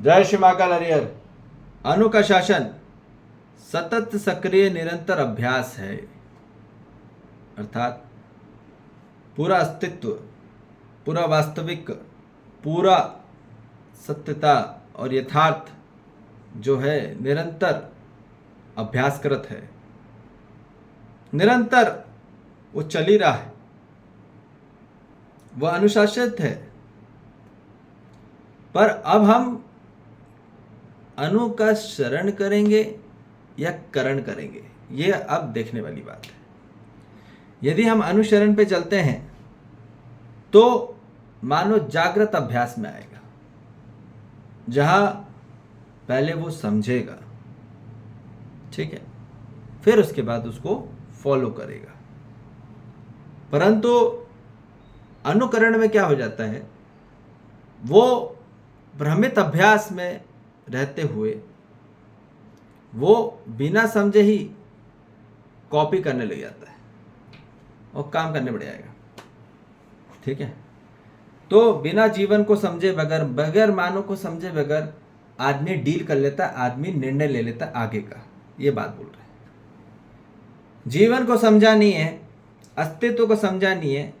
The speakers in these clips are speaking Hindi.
जय श्री महाकाल हरिहर। अनु का शासन सतत सक्रिय निरंतर अभ्यास है, अर्थात पूरा अस्तित्व, पूरा वास्तविक, पूरा सत्यता और यथार्थ जो है निरंतर अभ्यासकृत है, निरंतर वो चल ही रहा है, वह अनुशासित है। पर अब हम अनु का शरण करेंगे या करण करेंगे, ये अब देखने वाली बात है। यदि हम अनुशरण पे चलते हैं तो मानो जागृत अभ्यास में आएगा, जहां पहले वो समझेगा, ठीक है, फिर उसके बाद उसको फॉलो करेगा। परंतु अनुकरण में क्या हो जाता है, वो भ्रमित अभ्यास में रहते हुए वो बिना समझे ही कॉपी करने लग जाता है और काम करने बढ़ जाएगा, ठीक है। तो बिना जीवन को समझे बगैर, बगैर मानव को समझे बगैर आदमी डील कर लेता है, आदमी निर्णय ले लेता है आगे का। ये बात बोल रहे हैं। जीवन को समझा नहीं है, अस्तित्व को समझा नहीं है,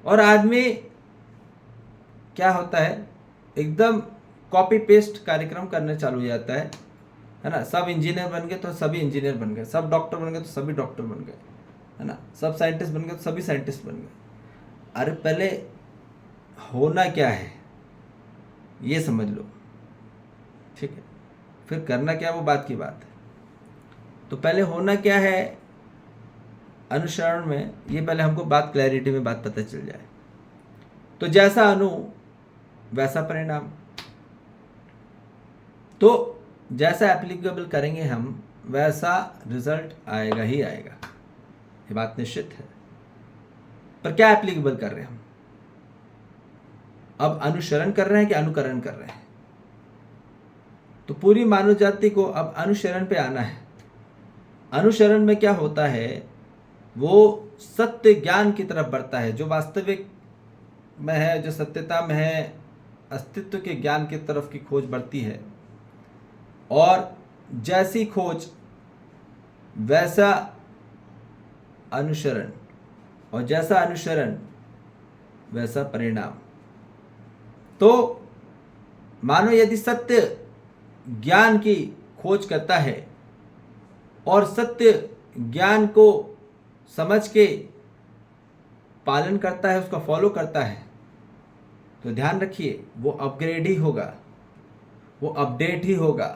और आदमी क्या होता है, एकदम कॉपी पेस्ट कार्यक्रम करने चालू हो जाता है ना। सब इंजीनियर बन गए तो सभी इंजीनियर बन गए, सब डॉक्टर बन गए तो सभी डॉक्टर बन गए, है ना, सब साइंटिस्ट बन गए तो सभी साइंटिस्ट बन गए। अरे पहले होना क्या है ये समझ लो, ठीक है, फिर करना क्या वो बात की बात है। तो पहले होना क्या है अनुसरण में, ये पहले हमको बात क्लैरिटी में बात पता चल जाए। तो जैसा अनु वैसा परिणाम, तो जैसा एप्लीकेबल करेंगे हम वैसा रिजल्ट आएगा ही आएगा, ये बात निश्चित है। पर क्या एप्लीकेबल कर रहे हैं हम? अब अनुसरण कर रहे हैं कि अनुकरण कर रहे हैं? तो पूरी मानव जाति को अब अनुसरण पे आना है। अनुसरण में क्या होता है, वो सत्य ज्ञान की तरफ बढ़ता है, जो वास्तविक में है, जो सत्यता में है, अस्तित्व के ज्ञान की तरफ की खोज बढ़ती है। और जैसी खोज वैसा अनुसरण, और जैसा अनुसरण वैसा परिणाम। तो मानो यदि सत्य ज्ञान की खोज करता है और सत्य ज्ञान को समझ के पालन करता है, उसका फॉलो करता है, तो ध्यान रखिए वो अपग्रेड ही होगा, वो अपडेट ही होगा,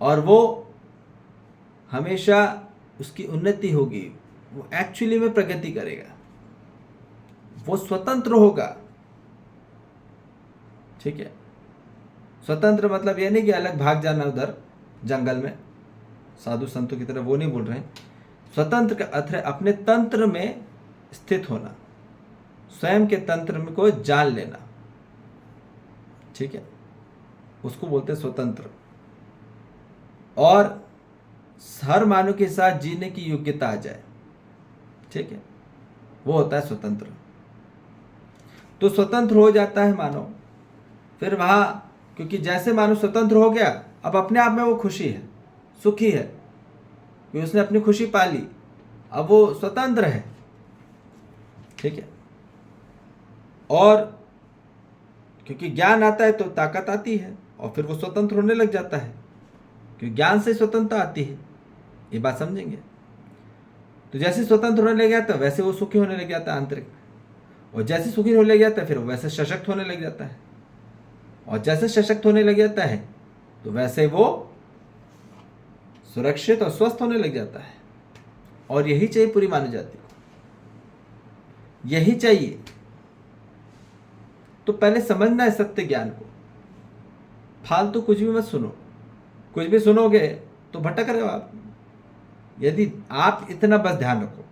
और वो हमेशा उसकी उन्नति होगी, वो एक्चुअली में प्रगति करेगा, वो स्वतंत्र होगा, ठीक है। स्वतंत्र मतलब ये नहीं कि अलग भाग जाना उधर जंगल में साधु संतों की तरह, वो नहीं बोल रहे हैं। स्वतंत्र का अर्थ है अपने तंत्र में स्थित होना, स्वयं के तंत्र में को जान लेना, ठीक है, उसको बोलते हैं स्वतंत्र। और हर मानव के साथ जीने की योग्यता आ जाए, ठीक है, वो होता है स्वतंत्र। तो स्वतंत्र हो जाता है मानव, फिर वहां, क्योंकि जैसे मानव स्वतंत्र हो गया, अब अपने आप में वो खुशी है, सुखी है, कि उसने अपनी खुशी पा ली, अब वो स्वतंत्र है, ठीक है। और क्योंकि ज्ञान आता है तो ताकत आती है, और फिर वो स्वतंत्र होने लग जाता है, क्योंकि ज्ञान से स्वतंत्रता आती है। ये बात समझेंगे। तो जैसे स्वतंत्र होने लग जाता है वैसे वो सुखी होने लग जाता है आंतरिक, और जैसे सुखी होने लग जाता है फिर वो वैसे सशक्त होने लग जाता है, और जैसे सशक्त होने लग जाता है तो वैसे वो सुरक्षित और स्वस्थ होने लग जाता है। और यही चाहिए पूरी मानव जाति को, यही चाहिए। तो पहले समझना है सत्य ज्ञान को, फालतू कुछ भी मत सुनो। कुछ भी सुनोगे तो भटक रहे हो आप। यदि आप इतना बस ध्यान रखो,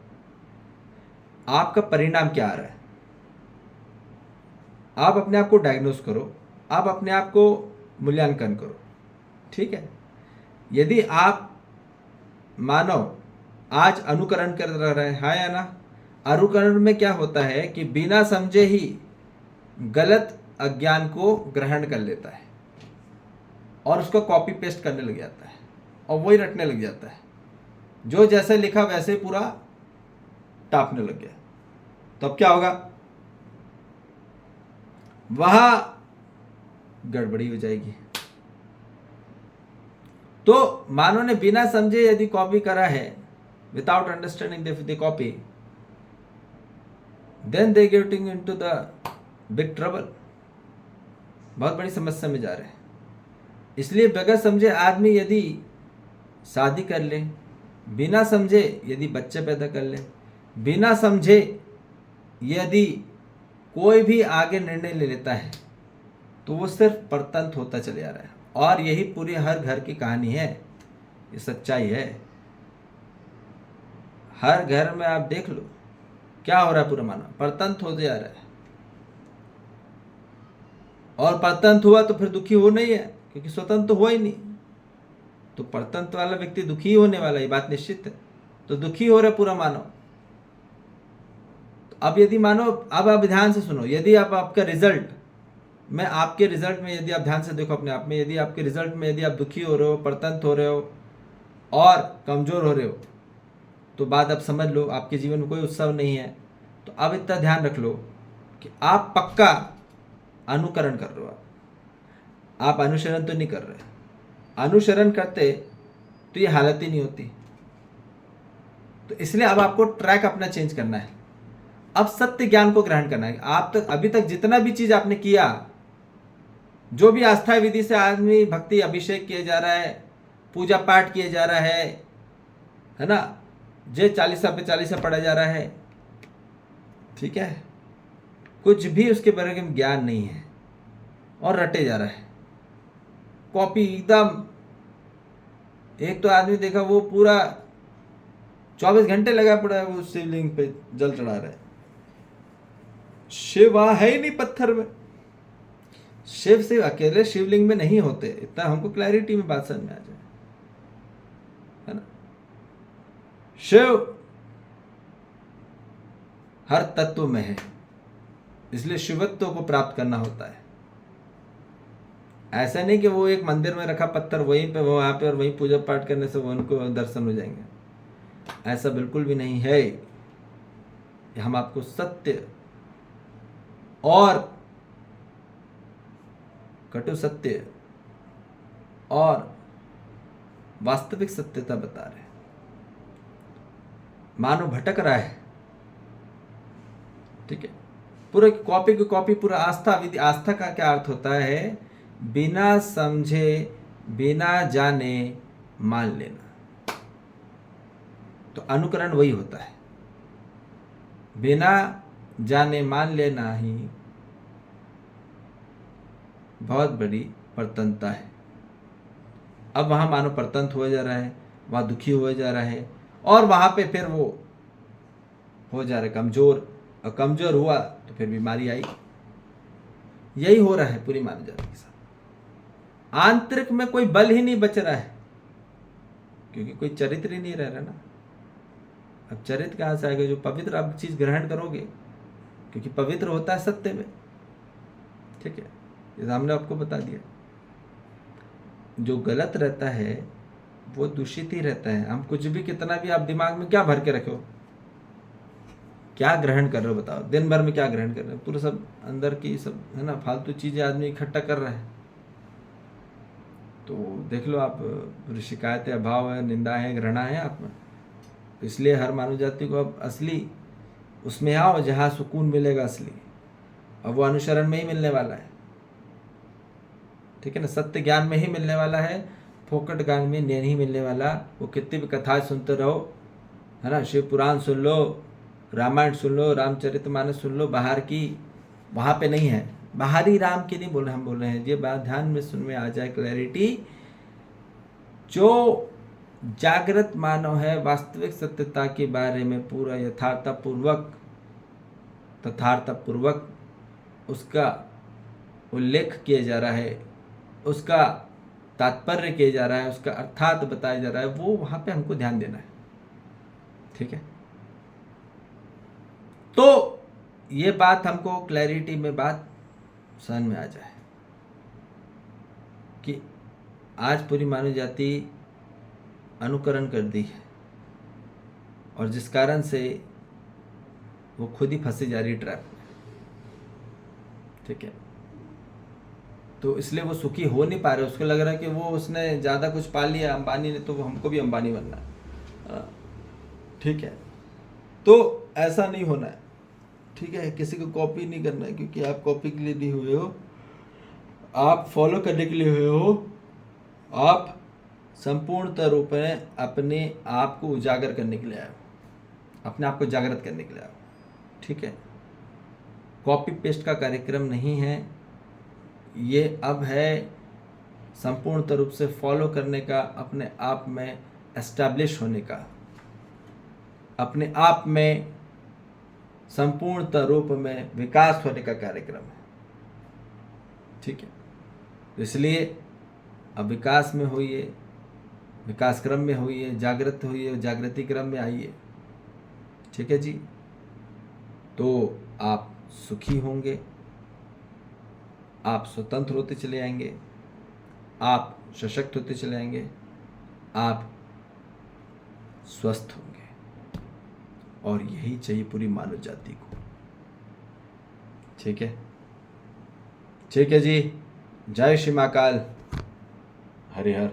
आपका परिणाम क्या आ रहा है, आप अपने आप को डायग्नोस करो, आप अपने आप को मूल्यांकन करो, ठीक है। यदि आप मानव आज अनुकरण कर रहे हैं, हाँ या ना? अनुकरण में क्या होता है कि बिना समझे ही गलत अज्ञान को ग्रहण कर लेता है, और उसको कॉपी पेस्ट करने लग जाता है और वही रटने लग जाता है, जो जैसे लिखा वैसे ही पूरा टापने लग गया। तो अब क्या होगा, वहां गड़बड़ी हो जाएगी। तो मानव ने बिना समझे यदि कॉपी करा है, without understanding the copy, then they getting into the big trouble, बहुत बड़ी समस्या में जा रहे हैं। इसलिए बगैर समझे आदमी यदि शादी कर ले, बिना समझे यदि बच्चे पैदा कर ले, बिना समझे यदि कोई भी आगे निर्णय ले लेता है, तो वो सिर्फ परतंत्र होता चले जा रहा है। और यही पूरी हर घर की कहानी है, ये सच्चाई है। हर घर में आप देख लो क्या हो रहा है, पूरा मानव परतंत्र होते जा रहा है। और परतंत्र हुआ तो फिर दुखी हो नहीं है, क्योंकि स्वतंत्र तो हुआ ही नहीं। तो परतंत्र वाला व्यक्ति दुखी होने वाला, ये बात निश्चित है। तो दुखी हो रहा है पूरा मानव। तो अब यदि मानो, अब आप ध्यान से सुनो, यदि आप आपका रिजल्ट, मैं आपके रिजल्ट में यदि आप ध्यान से देखो अपने आप में, यदि आपके रिजल्ट में यदि आप दुखी हो रहे हो, परतंत्र हो रहे हो और कमजोर हो रहे हो, तो बात अब समझ लो, आपके जीवन में कोई उत्सव नहीं है। तो अब इतना ध्यान रख लो कि आप पक्का अनुकरण कर रहे हो, आप अनुसरण तो नहीं कर रहे। अनुसरण करते तो ये हालत ही नहीं होती। तो इसलिए अब आपको ट्रैक अपना चेंज करना है। अब सत्य ज्ञान को ग्रहण करना है। आप तक अभी तक जितना भी चीज आपने किया, जो भी आस्था विधि से आदमी भक्ति अभिषेक किया जा रहा है, पूजा पाठ किया जा रहा है ना, जे 40 पे 40 पढ़ा जा रहा है, ठीक है, कुछ भी उसके बारे में ज्ञान नहीं है और रटे जा रहा है, कॉपी एकदम। एक तो आदमी देखा वो पूरा 24 घंटे लगा पड़ा है, वो शिवलिंग पे जल चढ़ा रहा है। शिव वहां है ही नहीं पत्थर में। शिव से अकेले शिवलिंग में नहीं होते, इतना हमको क्लैरिटी में बात समझ में आ जाए, है ना। शिव हर तत्व में है, इसलिए शिवत्व को प्राप्त करना होता है। ऐसा नहीं कि वो एक मंदिर में रखा पत्थर वहीं पे, वहां पे और वहीं पूजा पाठ करने से वो उनको दर्शन हो जाएंगे, ऐसा बिल्कुल भी नहीं है। हम आपको सत्य और कटु सत्य और वास्तविक सत्यता बता रहे हैं। मानव भटक रहा है, ठीक है, पूरा कॉपी की कॉपी, पूरा आस्था विधि। आस्था का क्या अर्थ होता है, बिना समझे बिना जाने मान लेना। तो अनुकरण वही होता है, बिना जाने मान लेना ही बहुत बड़ी परतंत्रता है। अब वहां मानो परतंत्र हो जा रहा है, वहां दुखी हो जा रहा है, और वहां पे फिर वो हो जा रहा है कमजोर, और कमजोर हुआ तो फिर बीमारी आई। यही हो रहा है पूरी मानव जाति के साथ। आंतरिक में कोई बल ही नहीं बच रहा है, क्योंकि कोई चरित्र ही नहीं रह रहा ना। अब चरित्र कहां से आएगा, जो पवित्र आप चीज ग्रहण करोगे, क्योंकि पवित्र होता है सत्य में, ठीक है, ये हमने आपको बता दिया। जो गलत रहता है वो दूषित ही रहता है। हम कुछ भी, कितना भी आप दिमाग में क्या भर के रखो, क्या ग्रहण कर रहे हो बताओ, दिन भर में क्या ग्रहण कर रहे हो, पूरा सब अंदर की सब, है ना, फालतू चीजें आदमी इकट्ठा कर रहा है। तो देख लो आप, पूरी शिकायतें, अभाव है, निंदा है, घृणा है आप में। इसलिए हर मानव जाति को अब असली उसमें आओ जहाँ सुकून मिलेगा असली, और वो अनुसरण में ही मिलने वाला है, ठीक है ना, सत्य ज्ञान में ही मिलने वाला है, फोकट ज्ञान में नहीं मिलने वाला। वो कितनी भी कथाएं सुनते रहो, है ना, शिव पुराण सुन लो, रामायण सुन लो, रामचरितमानस सुन लो, बाहर की, वहाँ पे नहीं है। बाहरी राम की नहीं बोल रहे, हम बोल रहे हैं, ये बात ध्यान में सुन में आ जाए क्लैरिटी। जो जागृत मानव है, वास्तविक सत्यता के बारे में पूरा यथार्थपूर्वक उसका उल्लेख किया जा रहा है, उसका तात्पर्य किया जा रहा है, उसका अर्थात बताया जा रहा है, वो वहां पे हमको ध्यान देना है, ठीक है। तो ये बात हमको क्लैरिटी में बात समझ में आ जाए कि आज पूरी मानव जाति अनुकरण कर दी है, और जिस कारण से वो खुद ही फंसी जा रही है ट्रैप में। ठीक है, तो इसलिए वो सुखी हो नहीं पा रहे। उसको लग रहा है कि वो उसने ज़्यादा कुछ पा लिया अंबानी ने, तो हमको भी अंबानी बनना है। ठीक है, तो ऐसा नहीं होना है। ठीक है, किसी को कॉपी नहीं करना है, क्योंकि आप कॉपी के लिए नहीं हुए हो, आप फॉलो करने के लिए हुए हो। आप संपूर्णतः रूप में अपने आप को उजागर करने के लिए आए हो, अपने आप को जागृत करने के लिए आए हो। ठीक है, कॉपी पेस्ट का कार्यक्रम नहीं है ये, अब है संपूर्णतः रूप से फॉलो करने का, अपने आप में एस्टैब्लिश होने का, अपने आप में संपूर्णतः रूप में विकास होने का कार्यक्रम है। ठीक है, तो इसलिए अब विकास में होइए, विकास क्रम में होइए, जागृत होइए, जागृति क्रम में आइए। ठीक है जी, तो आप सुखी होंगे, आप स्वतंत्र होते चले आएंगे, आप सशक्त होते चले आएंगे, आप स्वस्थ होंगे, और यही चाहिए पूरी मानव जाति को। ठीक है, ठीक है जी, जय श्री महाकाल, हरि हर।